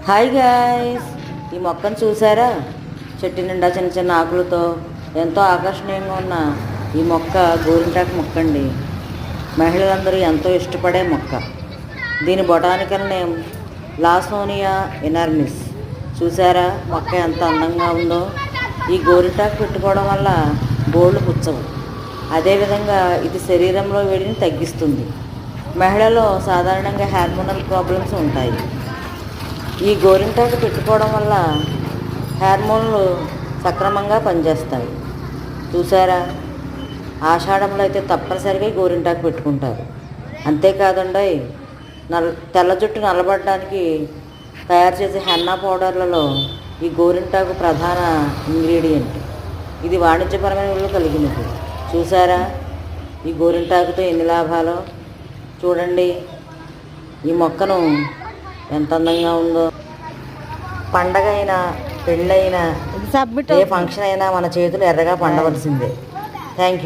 Hi guys, ఈ మొక్కను చూసారా? చెట్టు నిండా చిన్న చిన్న ఆకులతో ఎంతో ఆకర్షణీయంగా ఉన్న ఈ మొక్క గోరింటాకు మొక్క అండి. మహిళలందరూ ఎంతో ఇష్టపడే మొక్క. దీని బొటానికల్ నేమ్ లాసోనియా ఎనార్మిస్. చూసారా మొక్క ఎంత అందంగా ఉందో? ఈ గోరింటాకు పెట్టుకోవడం వల్ల గోళ్ళు పుచ్చవు. అదేవిధంగా ఇది శరీరంలో వేడిని తగ్గిస్తుంది. మహిళలో సాధారణంగా హార్మోనల్ ప్రాబ్లమ్స్ ఉంటాయి. ఈ గోరింటాకు పెట్టుకోవడం వల్ల హార్మోన్లు సక్రమంగా పనిచేస్తాయి. చూసారా, ఆషాఢంలో అయితే తప్పనిసరిగా గోరింటాకు పెట్టుకుంటారు. అంతేకాదండి, తెల్ల జుట్టు నల్లబడడానికి తయారు చేసే హెన్నా పౌడర్లలో ఈ గోరింటాకు ప్రధాన ఇంగ్రీడియంట్. ఇది వాణిజ్యపరమైన విలువ కలిగినది. చూసారా ఈ గోరింటాకుతో ఎన్ని లాభాలో? చూడండి ఈ మొక్కను ఎంత అందంగా ఉందో. పండగ అయినా పెళ్ళైనా ఏ ఫంక్షన్ అయినా మన చేతులు ఎర్రగా పండవలసిందే. Thank you.